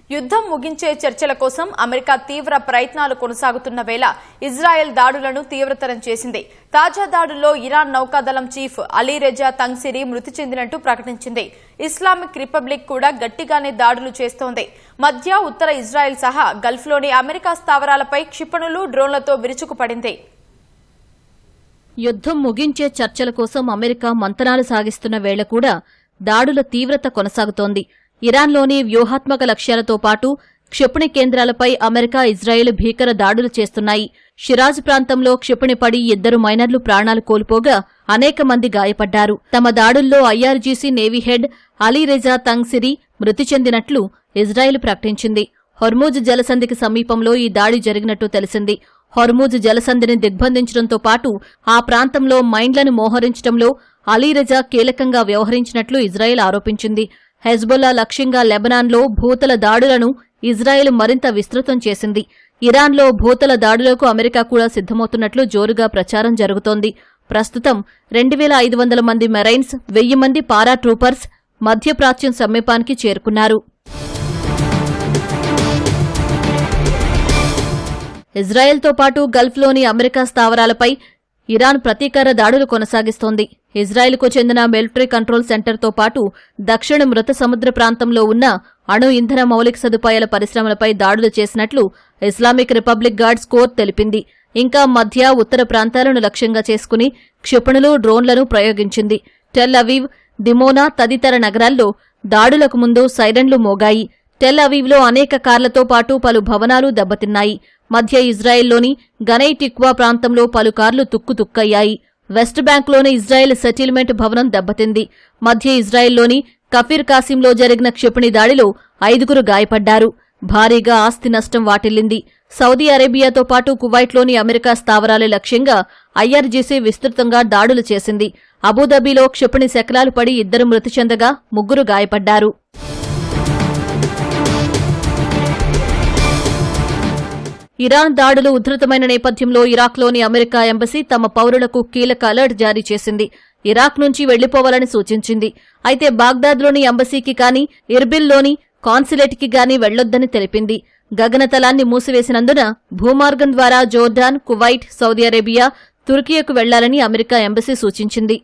యుద్ధం ముగించే చర్చల కోసం అమెరికా తీవ్ర ప్రయత్నాలు కొనసాగుతున్న వేళ ఇజ్రాయెల్ దాడులను తీవ్రతరం చేసింది. తాజా దాడుల్లో ఇరాన్ నౌకాదళం చీఫ్ అలీ రెజా తంగ్సిరీ మృతి చెందినట్టు ప్రకటించింది. ఇస్లామిక్ రిపబ్లిక్ కూడా గట్టిగానే దాడులు చేస్తోంది. మధ్య ఉత్తర ఇజ్రాయెల్ సహా గల్ఫ్లోని అమెరికా స్థావరాలపై క్షిపణులు, డ్రోన్లతో విరుచుకుపడింది. యుద్ధం ముగించే చర్చల కోసం అమెరికా మంతనాలు సాగిస్తున్న వేళ కూడా దాడుల తీవ్రత కొనసాగుతోంది. ఇరాన్లోని వ్యూహాత్మక లక్ష్యాలతో పాటు క్షిపణి కేంద్రాలపై అమెరికా, ఇజ్రాయెల్ భీకర దాడులు చేస్తున్నాయి. షిరాజ్ ప్రాంతంలో క్షిపణి పడి 2 మైనర్లు ప్రాణాలు కోల్పోగా అనేక మంది గాయపడ్డారు. తమ దాడుల్లో IRGC navy head Ali Reza Tangsiri మృతి చెందినట్లు ఇజ్రాయెల్ ప్రకటించింది. హొర్ముజ్ జలసంధికి సమీపంలో ఈ దాడి జరిగినట్టు తెలిసింది. హొర్ముజ్ జలసంధిని దిగ్బంధించడంతో పాటు ఆ ప్రాంతంలో మైన్లను మోహరించడంలో అలీ రెజా కీలకంగా వ్యవహరించినట్లు ఇజ్రాయెల్ ఆరోపించింది. హెజ్బొల్లా లక్ష్యంగా లెబనాన్లో భూతల దాడులను ఇజ్రాయెల్ మరింత విస్తృతం చేసింది. ఇరాన్లో భూతల దాడులకు అమెరికా కూడా సిద్ధమవుతున్నట్లు జోరుగా ప్రచారం జరుగుతోంది. ప్రస్తుతం 2500 మంది మెరైన్స్, 1000 మంది పారాట్రూపర్స్ మధ్యప్రాచ్యం సమీపానికి చేరుకున్నారు. ఇజ్రాయెల్తో పాటు గల్ఫ్లోని అమెరికా స్థావరాలపై ఇరాన్ ప్రతీకార దాడులు కొనసాగిస్తోంది. ఇజ్రాయెల్కు చెందిన మిలిటరీ కంట్రోల్ సెంటర్తో పాటు దక్షిణ మృత సముద్ర ప్రాంతంలో ఉన్న అణు ఇంధన మౌలిక సదుపాయాల పరిశ్రమలపై దాడులు చేసినట్లు ఇస్లామిక్ రిపబ్లిక్ గార్డ్స్ కోర్ తెలిపింది. ఇంకా మధ్య, ఉత్తర ప్రాంతాలను లక్ష్యంగా చేసుకుని క్షిపణులు, డ్రోన్లను ప్రయోగించింది. టెల్ అవీవ్, దిమోనా తదితర నగరాల్లో దాడులకు ముందు సైరన్లు మోగాయి. టెల్ అవీవ్లో అనేక కార్లతో పాటు పలు భవనాలు దెబ్బతిన్నాయి. మధ్య ఇజ్రాయెల్లోని గనై టిక్వా ప్రాంతంలో పలు కార్లు తుక్కుతుక్కయ్యాయి. వెస్ట్ బ్యాంక్లోని ఇజ్రాయెల్ సెటిల్మెంట్ భవనం దెబ్బతింది. మధ్య ఇజ్రాయెల్లోని కఫీర్ కాసింలో జరిగిన క్షిపణి దాడిలో 5 గాయపడ్డారు. భారీగా ఆస్తి నష్టం వాటిల్లింది. సౌదీ అరేబియాతో పాటు కువైట్లోని అమెరికా స్థావరాల లక్ష్యంగా ఐఆర్జీసీ విస్తృతంగా దాడులు చేసింది. అబుదాబిలో క్షిపణి శకలాలు పడి 2 మృతి చెందగా 3 గాయపడ్డారు. ఇరాన్ దాడులు ఉధృతమైన నేపథ్యంలో ఇరాక్లోని అమెరికా ఎంబసీ తమ పౌరులకు కీలక అలర్ట్ జారీ చేసింది. ఇరాక్ నుంచి వెళ్లిపోవాలని సూచించింది. అయితే బాగ్దాద్లోని ఎంబసీకి కానీ, ఇర్బిల్లోని కాన్సులేట్కి గానీ వెళ్లొద్దని తెలిపింది. గగనతలాన్ని మూసివేసినందున భూమార్గం ద్వారా జోర్డాన్, కువైట్, సౌదీ అరేబియా, తుర్కియకు వెళ్లాలని అమెరికా ఎంబసీ సూచించింది.